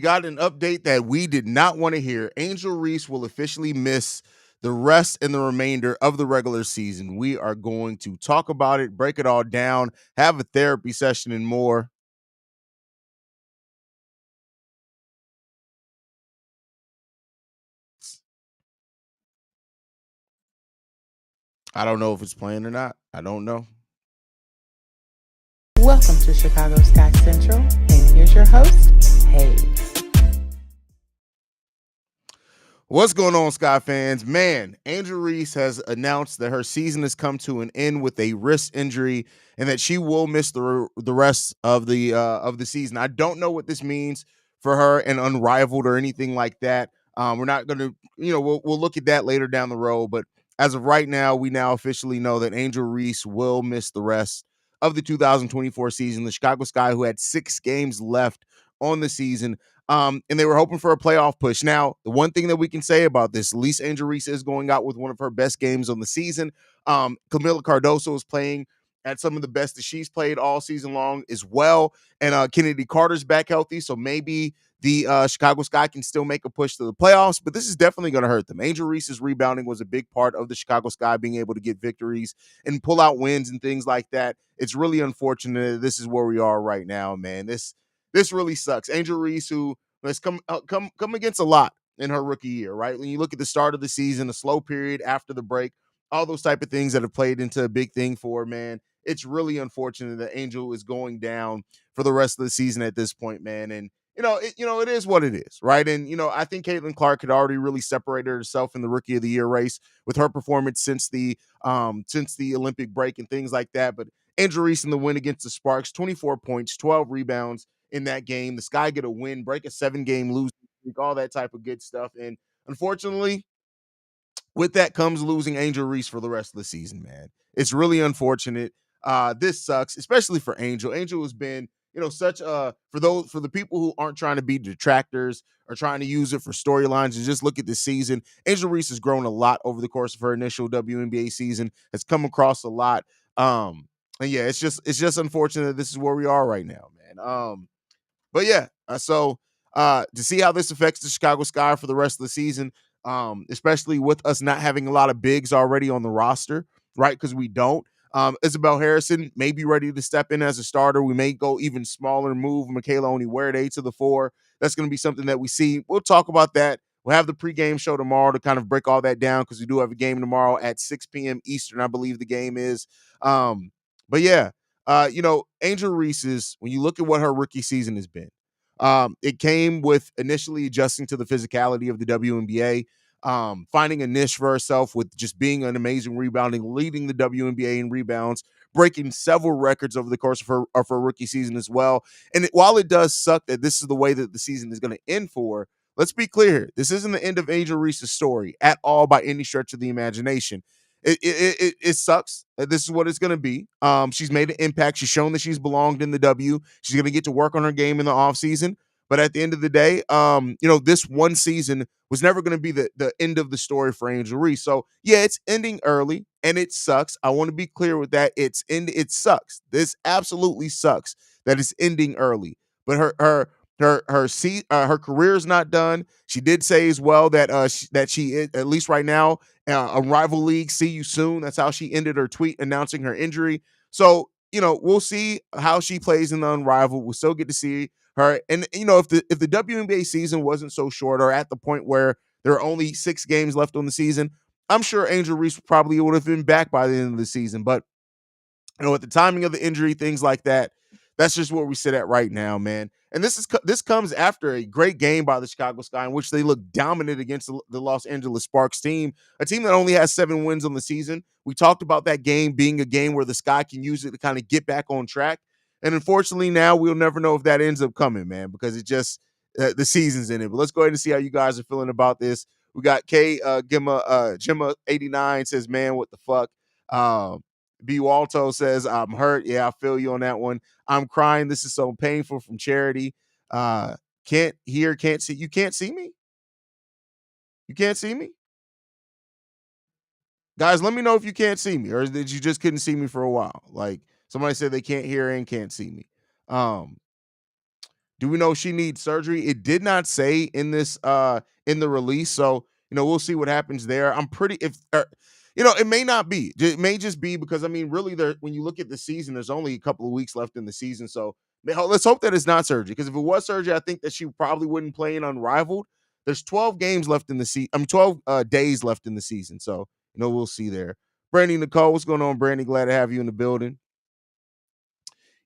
got an update that we did not want to hear. Angel Reese will officially miss the rest and the remainder of the regular season. We are going to talk about it, break it all down, have a therapy session, and more. I don't know if it's playing or not. I don't know. Welcome to Chicago Sky Central, and here's your host, Haize. What's going on, Sky fans? Man, Angel Reese has announced that her season has come to an end with a wrist injury, and that she will miss the rest of the season. I don't know what this means for her and Unrivaled or anything like that. We're not going to, we'll look at that later down the road. But as of right now, we now officially know that Angel Reese will miss the rest of the 2024 season. The Chicago Sky, who had 6 games left on the season, and they were hoping for a playoff push. Now, the one thing that we can say about this, at least Angel Reese is going out with one of her best games on the season. Camila Cardoso is playing at some of the best that she's played all season long as well. And Kennedy Carter's back healthy, so maybe the Chicago Sky can still make a push to the playoffs, but this is definitely going to hurt them. Angel Reese's rebounding was a big part of the Chicago Sky being able to get victories and pull out wins and things like that. It's really unfortunate that this is where we are right now, man. This really sucks. Angel Reese, who has come against a lot in her rookie year, right? When you look at the start of the season, a slow period after the break, all those type of things that have played into a big thing for her, man. It's really unfortunate that Angel is going down for the rest of the season at this point, man. And it is what it is, right? And I think Caitlin Clark had already really separated herself in the Rookie of the Year race with her performance since the Olympic break and things like that. But Angel Reese in the win against the Sparks, 24 points, 12 rebounds in that game. The Sky get a win, break a 7-game losing streak, all that type of good stuff. And unfortunately, with that comes losing Angel Reese for the rest of the season, man. It's really unfortunate. This sucks, especially for Angel. Angel has been, such for the people who aren't trying to be detractors or trying to use it for storylines and just look at this season. Angel Reese has grown a lot over the course of her initial WNBA season, has come across a lot. And yeah, it's just unfortunate that this is where we are right now, man. But yeah, to see how this affects the Chicago Sky for the rest of the season, especially with us not having a lot of bigs already on the roster, right? Because we don't. Isabel Harrison may be ready to step in as a starter. We may go even smaller, move Michaela Onyewerede to the 4. That's going to be something that we see. We'll talk about that. We'll have the pregame show tomorrow to kind of break all that down because we do have a game tomorrow at 6 p.m. Eastern, I believe the game is. But yeah, Angel Reese's, when you look at what her rookie season has been, it came with initially adjusting to the physicality of the WNBA, finding a niche for herself with just being an amazing rebounding, leading the WNBA in rebounds, breaking several records over the course of her rookie season as well. And while it does suck that this is the way that the season is going to end for her, let's be clear, this isn't the end of Angel Reese's story at all by any stretch of the imagination. It sucks that this is what it's going to be. She's made an impact. She's shown that she's belonged in the W. She's going to get to work on her game in the offseason. But at the end of the day, this one season was never going to be the end of the story for Angel Reese. So yeah, it's ending early and it sucks. I want to be clear with that. It sucks. This absolutely sucks that it's ending early. But her career is not done. She did say as well that at least right now, a rival league, see you soon. That's how she ended her tweet announcing her injury. So we'll see how she plays in the Unrivaled. We'll still get to see her. And if the WNBA season wasn't so short, or at the point where there are only 6 games left on the season, I'm sure Angel Reese probably would have been back by the end of the season. But with the timing of the injury, things like that, that's just where we sit at right now, man. And this comes after a great game by the Chicago Sky in which they look dominant against the Los Angeles Sparks team, a team that only has 7 wins on the season. We talked about that game being a game where the Sky can use it to kind of get back on track. And unfortunately, now we'll never know if that ends up coming, man, because it just the season's in it. But let's go ahead and see how you guys are feeling about this. We got Gemma 89 says, "Man, what the fuck." B. Walto says, "I'm hurt. Yeah, I feel you on that one. I'm crying. This is so painful," from Charity. Can't hear, can't see. You can't see me? You can't see me? Guys, let me know if you can't see me or that you just couldn't see me for a while. Like somebody said they can't hear and can't see me. Um, Do we know she needs surgery? It did not say in this in the release, so we'll see what happens there. I'm pretty if it may not be. It may just be because I mean, really, there when you look at the season, there's only a couple of weeks left in the season, so let's hope that it's not surgery. Because if it was surgery, I think that she probably wouldn't play in Unrivaled. There's 12 games left in the season. 12 days left in the season, so we'll see there. Brandy Nicole, what's going on, Brandy? Glad to have you in the building.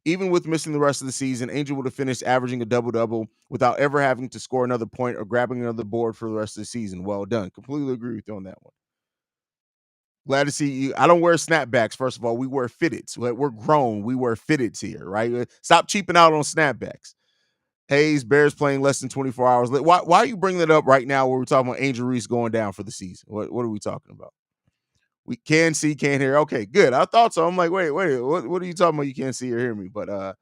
Even with missing the rest of the season, Angel would have finished averaging a double-double without ever having to score another point or grabbing another board for the rest of the season. Well done. Completely agree with you on that one. Glad to see you. I don't wear snapbacks, first of all. We wear fitteds. We're grown. We wear fitteds here, right? Stop cheaping out on snapbacks. Haize, Bears playing less than 24 hours. Why are you bringing that up right now where we're talking about Angel Reese going down for the season? What are we talking about? We can see, can't hear. Okay, good. I thought so. I'm like, wait, what are you talking about? You can't see or hear me. But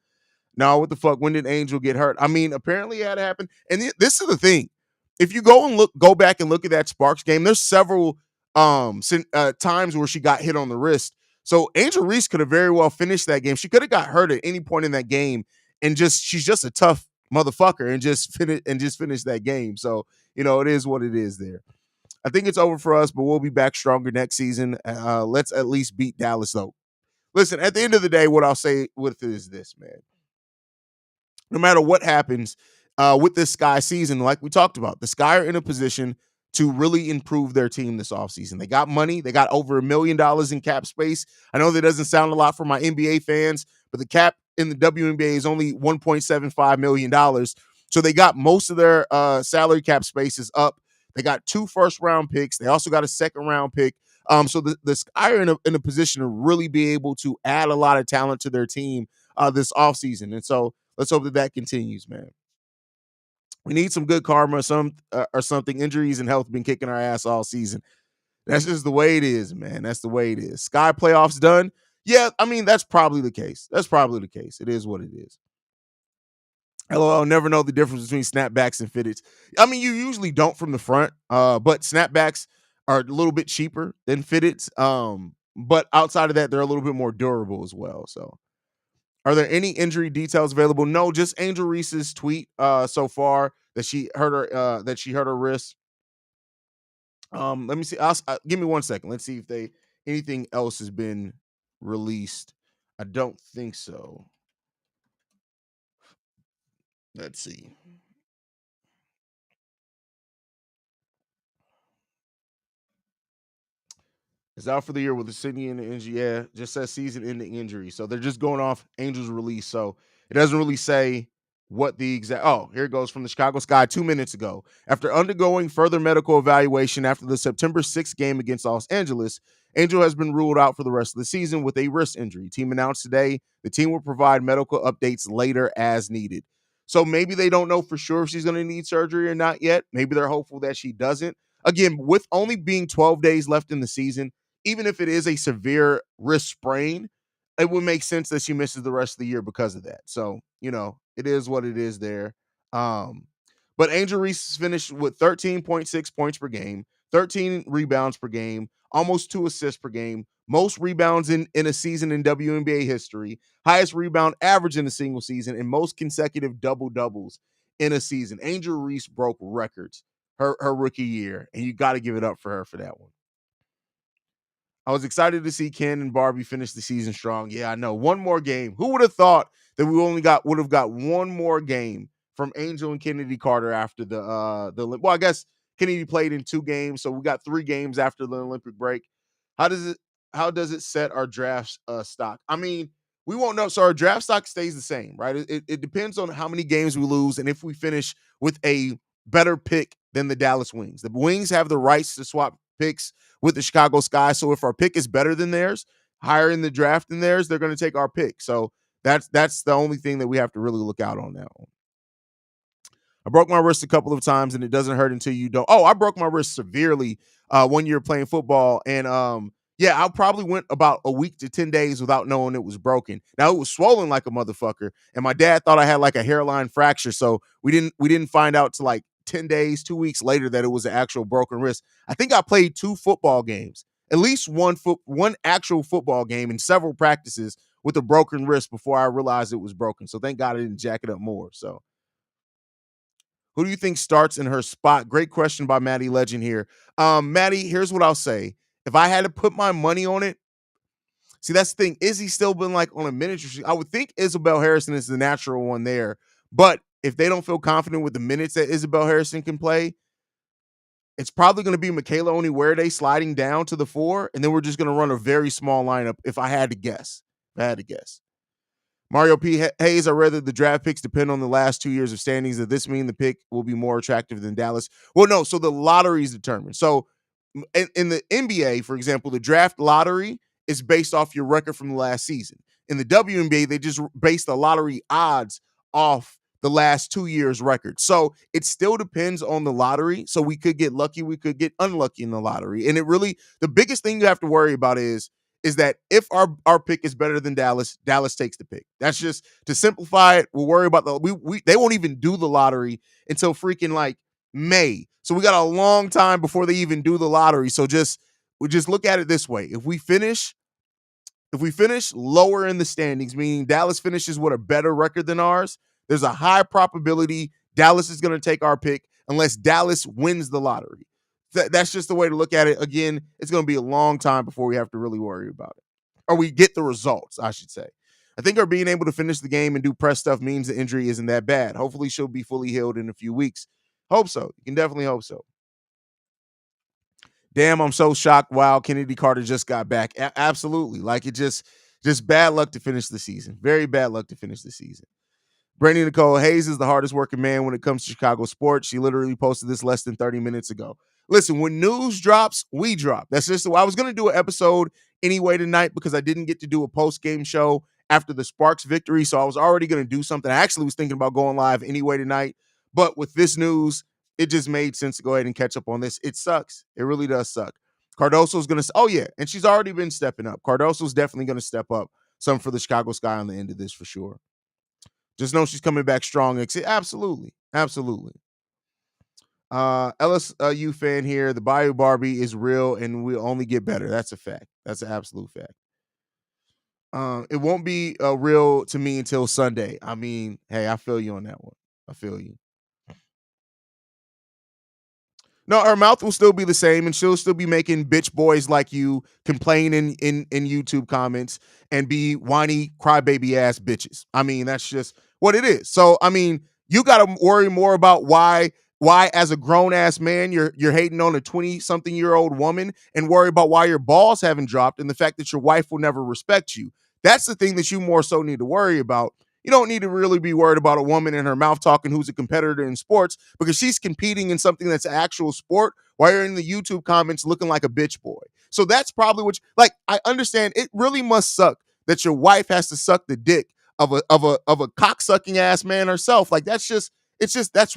no, what the fuck? When did Angel get hurt? I mean, apparently it had happened. And this is the thing. If you go back and look at that Sparks game, there's several times where she got hit on the wrist. So Angel Reese could have very well finished that game. She could have got hurt at any point in that game, and she's just a tough motherfucker and just finish that game. So it is what it is there. I think it's over for us, but we'll be back stronger next season. Let's at least beat Dallas, though. Listen, at the end of the day, what I'll say with it is this, man. No matter what happens with this Sky season, like we talked about, the Sky are in a position to really improve their team this offseason. They got money. They got over $1 million in cap space. I know that doesn't sound a lot for my NBA fans, but the cap in the WNBA is only $1.75 million. So they got most of their salary cap spaces up. They got 2 first-round picks. They also got a second-round pick. So the Sky are in a position to really be able to add a lot of talent to their team this offseason. And so let's hope that continues, man. We need some good karma or something. Injuries and health been kicking our ass all season. That's just the way it is, man. That's the way it is. Sky playoffs done? Yeah, I mean, that's probably the case. It is what it is. LOL, never know the difference between snapbacks and fitteds. I mean, you usually don't from the front, but snapbacks are a little bit cheaper than fitteds. But outside of that, they're a little bit more durable as well. So are there any injury details available? No, just Angel Reese's tweet so far that she hurt her wrist. Let me see. Give me 1 second. Let's see if anything else has been released. I don't think so. Let's see. Is out for the year with a Sydney and injury. Yeah, just says season-ending injury. So they're just going off Angel's release. So it doesn't really say what the exact. Oh, here it goes from the Chicago Sky 2 minutes ago. After undergoing further medical evaluation after the September 6th game against Los Angeles, Angel has been ruled out for the rest of the season with a wrist injury. Team announced today the team will provide medical updates later as needed. So maybe they don't know for sure if she's going to need surgery or not yet. Maybe they're hopeful that she doesn't. Again, with only being 12 days left in the season, even if it is a severe wrist sprain, it would make sense that she misses the rest of the year because of that. So, it is what it is there. But Angel Reese finished with 13.6 points per game, 13 rebounds per game, almost 2 assists per game, most rebounds in a season in WNBA history, highest rebound average in a single season, and most consecutive double-doubles in a season. Angel Reese broke records her rookie year, and you got to give it up for her for that one. I was excited to see Ken and Barbie finish the season strong. Yeah, I know. One more game. Who would have thought that we would have got one more game from Angel and Kennedy Carter after well, I guess Kennedy played in 2 games, so we got 3 games after the Olympic break. How does it set our draft stock? I mean, we won't know. So our draft stock stays the same, right? It depends on how many games we lose and if we finish with a better pick than the Dallas Wings. The Wings have the rights to swap picks with the Chicago Sky. So if our pick is better than theirs, higher in the draft than theirs, they're going to take our pick. So that's the only thing that we have to really look out on now. I broke my wrist a couple of times and it doesn't hurt until you don't. Oh, I broke my wrist severely 1 year playing football. And yeah, I probably went about a week to 10 days without knowing it was broken. Now it was swollen like a motherfucker. And my dad thought I had like a hairline fracture. So we didn't find out till like 10 days, 2 weeks later that it was an actual broken wrist. I think I played 2 football games, at least one actual football game and several practices with a broken wrist before I realized it was broken. So thank God I didn't jack it up more. So Who do you think starts in her spot? Great question by Maddie Legend here. Maddie, here's what I'll say. If I had to put my money on it, see, that's the thing. Izzy still been like on a miniature. I would think Isabel Harrison is the natural one there. But if they don't feel confident with the minutes that Isabel Harrison can play, it's probably going to be Michaela Onyewerde sliding down to the 4, and then we're just going to run a very small lineup if I had to guess. If I had to guess. Mario P. Haize, I read that the draft picks depend on the last 2 years of standings. Does this mean the pick will be more attractive than Dallas? Well, no. So the lottery is determined. So in the NBA, for example, the draft lottery is based off your record from the last season. In the WNBA, they just base the lottery odds off the last 2 years record. So it still depends on the lottery. So we could get lucky, we could get unlucky in the lottery. And it really, the biggest thing you have to worry about is that if our pick is better than Dallas, Dallas takes the pick. That's just to simplify it. We'll worry about they won't even do the lottery until freaking like May. So we got a long time before they even do the lottery. So we just look at it this way. If we finish lower in the standings, meaning Dallas finishes with a better record than ours, there's a high probability Dallas is going to take our pick unless Dallas wins the lottery. That's just the way to look at it. Again, it's going to be a long time before we have to really worry about it. Or we get the results, I should say. I think her being able to finish the game and do press stuff means the injury isn't that bad. Hopefully she'll be fully healed in a few weeks. Hope so. You can definitely hope so. Damn, I'm so shocked. Wow, Kennedy Carter just got back. Absolutely. Like it just bad luck to finish the season. Very bad luck to finish the season. Brandy Nicole Haize is the hardest working man when it comes to Chicago sports. She literally posted this less than 30 minutes ago. Listen, when news drops, we drop. That's just I was going to do an episode anyway tonight because I didn't get to do a post-game show after the Sparks victory, so I was already going to do something. I actually was thinking about going live anyway tonight, but with this news, it just made sense to go ahead and catch up on this. It sucks. It really does suck. Cardoso's going to, oh yeah, and she's already been stepping up. Cardoso's definitely going to step up some for the Chicago Sky on the end of this for sure. Just know she's coming back strong. Absolutely. Absolutely. LSU fan here. The Bayou Barbie is real and will only get better. That's a fact. That's an absolute fact. It won't be real to me until Sunday. I mean, hey, I feel you on that one. I feel you. No, her mouth will still be the same, and she'll still be making bitch boys like you complain in YouTube comments and be whiny crybaby ass bitches. I mean, that's just what it is. So, I mean, you got to worry more about why as a grown ass man you're hating on a 20-something-year-old woman, and worry about why your balls haven't dropped and the fact that your wife will never respect you. That's the thing that you more so need to worry about. You don't need to really be worried about a woman in her mouth talking who's a competitor in sports, because she's competing in something that's an actual sport while you're in the YouTube comments looking like a bitch boy. So that's probably what like, I understand it really must suck that your wife has to suck the dick of a cocksucking ass man herself. Like that's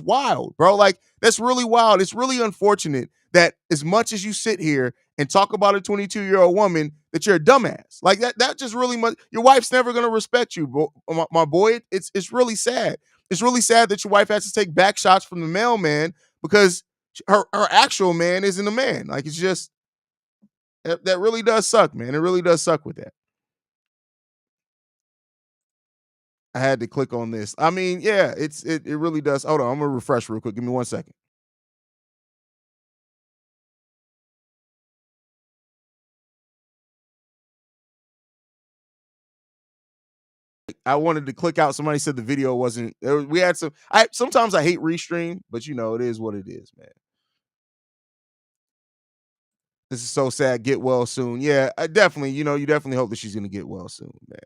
wild, bro. Like that's really wild. It's really unfortunate that as much as you sit here and talk about a 22-year-old woman, that you're a dumbass. Like that just really much. Your wife's never gonna respect you, bro. My boy. It's really sad. It's really sad that your wife has to take back shots from the mailman because her actual man isn't a man. Like it's just that really does suck, man. It really does suck with that. I had to click on this. I mean, yeah, it really does. Hold on, I'm gonna refresh real quick. Give me 1 second. I wanted to click out. Somebody said the video wasn't. We had some. Sometimes I hate restream, but you know it is what it is, man. This is so sad. Get well soon. Yeah, I definitely. You definitely hope that she's gonna get well soon, man.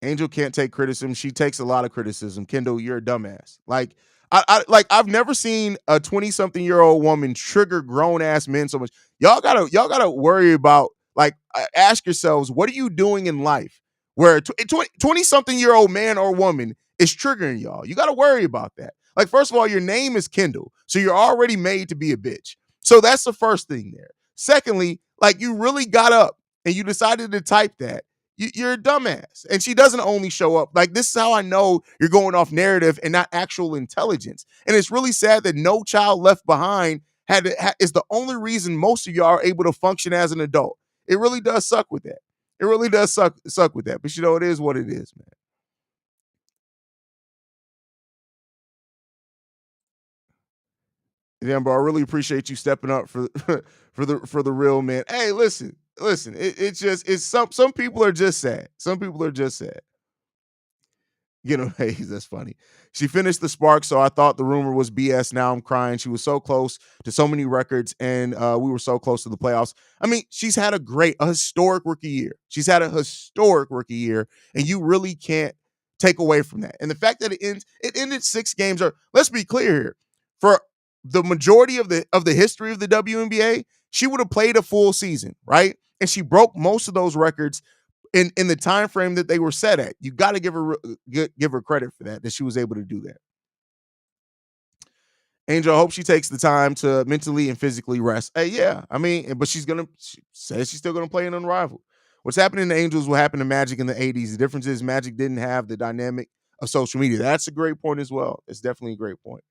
Angel can't take criticism. She takes a lot of criticism. Kendall, you're a dumbass. Like I've never seen a 20-something-year-old woman trigger grown ass men so much. Y'all gotta worry about, like, ask yourselves, what are you doing in life where a 20-something-year-old man or woman is triggering y'all? You gotta worry about that. Like, first of all, your name is Kendall, so you're already made to be a bitch. So that's the first thing there. Secondly, like, you really got up and you decided to type that. You're a dumbass. And she doesn't only show up. Like, this is how I know you're going off narrative and not actual intelligence. And it's really sad that No Child Left Behind is the only reason most of y'all are able to function as an adult. It really does suck with that. It really does suck with that. But it is what it is, man. Damn, bro, I really appreciate you stepping up for for the real man. Hey, listen. It's just it's some people are just sad. Some people are just sad. Hey, that's funny. She finished the spark, so I thought the rumor was BS. Now I'm crying. She was so close to so many records, and we were so close to the playoffs. I mean, she's had a historic rookie year. She's had a historic rookie year, and you really can't take away from that. And the fact that it ended 6 games. Or let's be clear here, for the majority of the history of the WNBA, she would have played a full season, right? And she broke most of those records in the time frame that they were set at. You got to give her credit for that she was able to do that. Angel, I hope she takes the time to mentally and physically rest. Hey, yeah, I mean, but she says she's still gonna play in Unrivaled. What's happening to Angels will happen to Magic in the '80s. The difference is Magic didn't have the dynamic of social media. That's a great point as well. It's definitely a great point.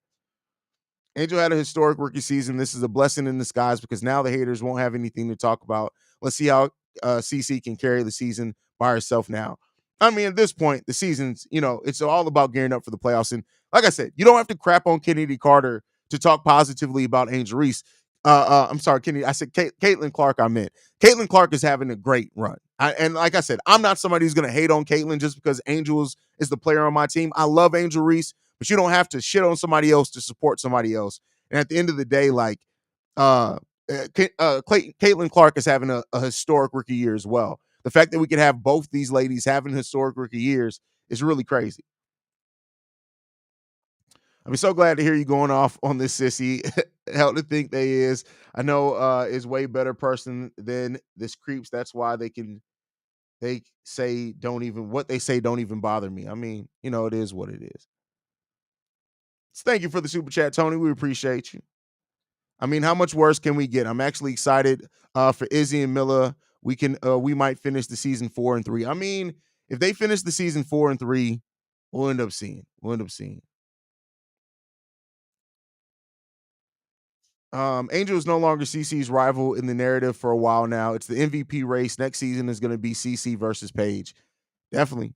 Angel had a historic rookie season. This is a blessing in disguise because now the haters won't have anything to talk about. Let's see how CC can carry the season by herself now. I mean, at this point, the season's, it's all about gearing up for the playoffs. And like I said, you don't have to crap on Kennedy Carter to talk positively about Angel Reese. I'm sorry, Kennedy. I said Caitlin Clark, I meant. Caitlin Clark is having a great run. And like I said, I'm not somebody who's going to hate on Caitlin just because Angel is the player on my team. I love Angel Reese, but you don't have to shit on somebody else to support somebody else. And at the end of the day, like Caitlin Clark is having a historic rookie year as well. The fact that we can have both these ladies having historic rookie years is really crazy. I'm so glad to hear you going off on this sissy. Hell to think they is. I know is way better person than this creeps. That's why they say don't even what they say don't even bother me. I mean, it is what it is. So thank you for the super chat, Tony. We appreciate you. I mean, how much worse can we get? I'm actually excited for Izzy and Milla. We might finish the season 4-3. I mean, if they finish the season 4-3, we'll end up seeing. Angel is no longer CC's rival in the narrative for a while now. It's the MVP race. Next season is going to be CC versus Paige. Definitely.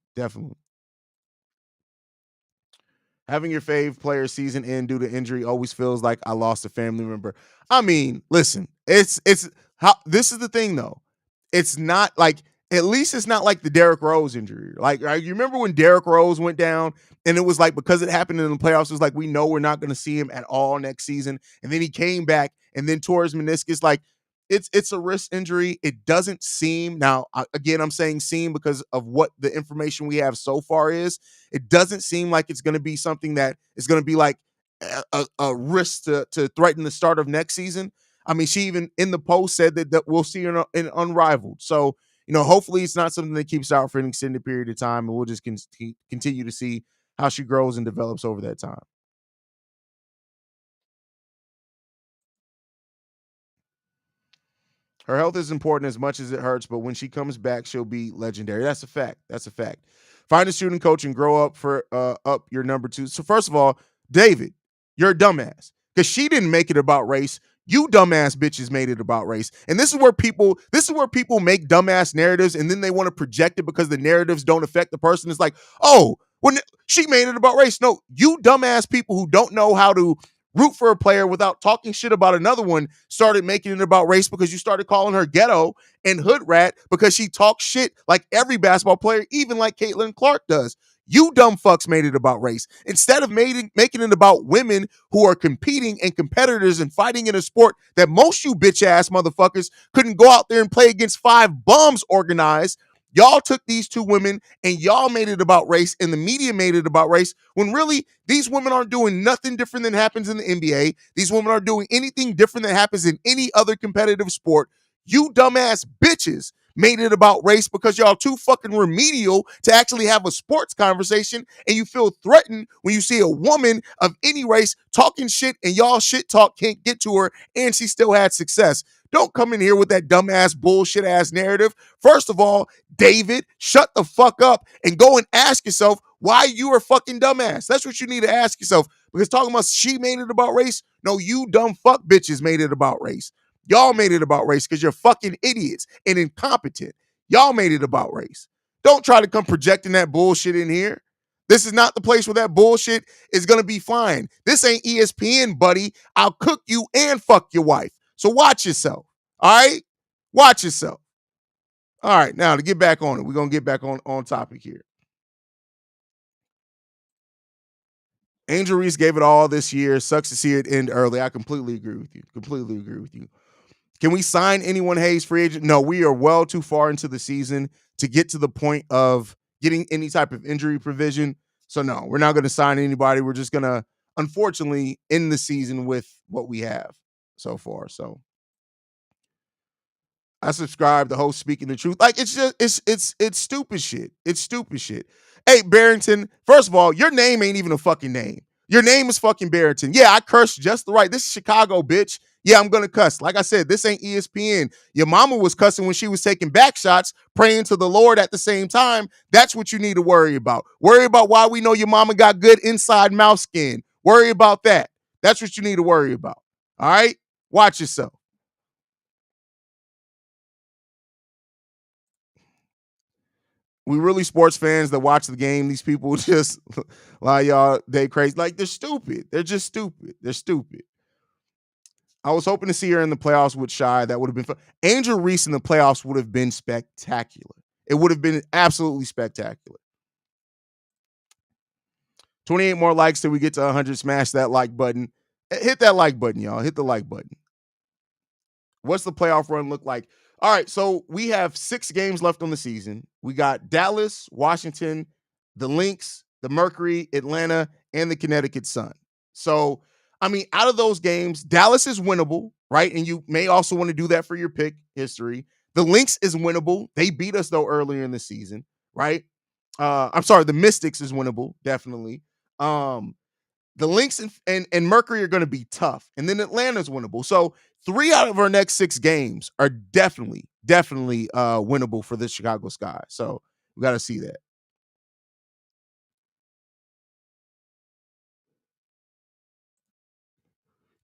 Having your fave player season end due to injury always feels like I lost a family member. I mean, listen, it's how this is the thing though. It's not like at least it's not like the Derrick Rose injury. Like you remember when Derrick Rose went down and it was like because it happened in the playoffs, it was like we know we're not going to see him at all next season. And then he came back and then tore his meniscus. Like it's a wrist injury. It doesn't seem now. Again, I'm saying seem because of what the information we have so far is. It doesn't seem like it's going to be something that is going to be like a risk to threaten the start of next season. I mean, she even in the post said that we'll see her in Unrivaled. So, hopefully it's not something that keeps out for an extended period of time, and we'll just continue to see how she grows and develops over that time. Her health is important as much as it hurts, but when she comes back, she'll be legendary. That's a fact. Find a shooting coach and grow up for up your number 2. So first of all, David, you're a dumbass because she didn't make it about race. You dumbass bitches made it about race. And this is where people make dumbass narratives and then they want to project it because the narratives don't affect the person. It's like, oh, when she made it about race. No, you dumbass people who don't know how to root for a player without talking shit about another one started making it about race because you started calling her ghetto and hood rat because she talks shit like every basketball player, even like Caitlin Clark does. You dumb fucks made it about race. Instead of making it about women who are competing and competitors and fighting in a sport that most you bitch ass motherfuckers couldn't go out there and play against 5 bums organized, y'all took these 2 women and y'all made it about race and the media made it about race when really these women aren't doing nothing different than happens in the NBA. These women aren't doing anything different than happens in any other competitive sport. You dumbass bitches made it about race because y'all too fucking remedial to actually have a sports conversation, and you feel threatened when you see a woman of any race talking shit and y'all shit talk can't get to her and she still had success. Don't come in here with that dumbass bullshit ass narrative. First of all, David, shut the fuck up and go and ask yourself why you are fucking dumbass. That's what you need to ask yourself. Because talking about she made it about race, no, you dumb fuck bitches made it about race. Y'all made it about race because you're fucking idiots and incompetent. Y'all made it about race. Don't try to come projecting that bullshit in here. This is not the place where that bullshit is going to be flying. This ain't ESPN, buddy. I'll cook you and fuck your wife. So watch yourself. All right? Watch yourself. All right, now to get back on it, we're going to get back on topic here. Angel Reese gave it all this year. Sucks to see it end early. I completely agree with you. Completely agree with you. Can we sign anyone, Haize, free agent? No, we are well too far into the season to get to the point of getting any type of injury provision. So, no, we're not going to sign anybody. We're just going to, unfortunately, end the season with what we have so far. So, I subscribe to host speaking the truth. Like it's just it's stupid shit. It's stupid shit. Hey, Barrington, first of all, your name ain't even a fucking name. Your name is fucking Barrington. Yeah, I cursed just the right. This is Chicago, bitch. Yeah, I'm gonna cuss. Like I said, this ain't ESPN. Your mama was cussing when she was taking back shots, praying to the Lord at the same time. That's what you need to worry about. Worry about why we know your mama got good inside mouth skin. Worry about that. That's what you need to worry about. All right? Watch yourself. We really sports fans that watch the game. These people just like y'all, they crazy. Like they're stupid. They're just stupid. They're stupid. I was hoping to see her in the playoffs with Shy. That would have been fun. Angel Reese in the playoffs would have been spectacular. It would have been absolutely spectacular. 28 more likes till we get to 100. Smash that like button. Hit that like button, y'all. Hit the like button. What's the playoff run look like? All right, so we have 6 games left on the season. We got Dallas, Washington, the Lynx, the Mercury, Atlanta, and the Connecticut Sun. So, I mean, out of those games, Dallas is winnable, right? And you may also want to do that for your pick history. The Lynx is winnable. They beat us though earlier in the season, right? I'm sorry, the Mystics is winnable, definitely. Um, the Lynx and Mercury are going to be tough, and then Atlanta's winnable. So 3 out of our next 6 games are definitely winnable for the Chicago Sky. So we got to see that.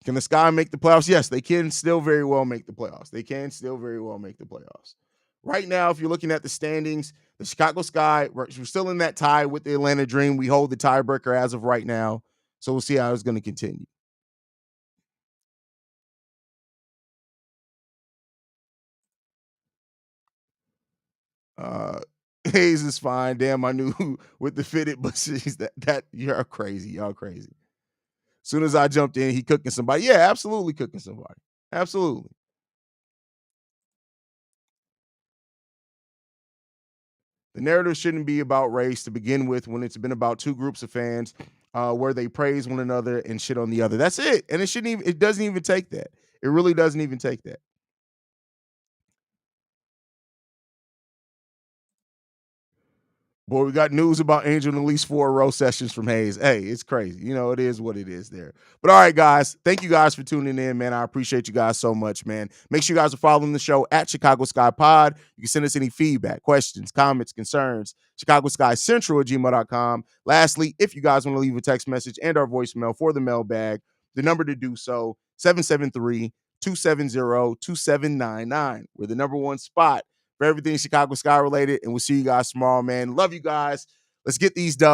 Can the Sky make the playoffs? Yes, they can still very well make the playoffs. They can still very well make the playoffs. Right now, if you're looking at the standings, the Chicago Sky, we're still in that tie with the Atlanta Dream. We hold the tiebreaker as of right now. So we'll see how it's going to continue. Uh, Haize is fine. Damn, I knew with the fitted, but she's that you're crazy. Y'all crazy. As soon as I jumped in, he cooking somebody. Yeah, absolutely cooking somebody. Absolutely. The narrative shouldn't be about race to begin with when it's been about 2 groups of fans where they praise one another and shit on the other. That's it. And it doesn't even take that. It really doesn't even take that. Boy, we got news about Angel in at least 4 row sessions from Haize. Hey, it's crazy. You know, it is what it is there. But all right, guys, thank you guys for tuning in, man. I appreciate you guys so much, man. Make sure you guys are following the show at Chicago Sky Pod. You can send us any feedback, questions, comments, concerns, Chicago Sky Central at gmail.com. Lastly, if you guys want to leave a text message and our voicemail for the mailbag, the number to do so, 773-270-2799. We're the number 1 spot for everything Chicago Sky related. And we'll see you guys tomorrow, man. Love you guys. Let's get these dubs.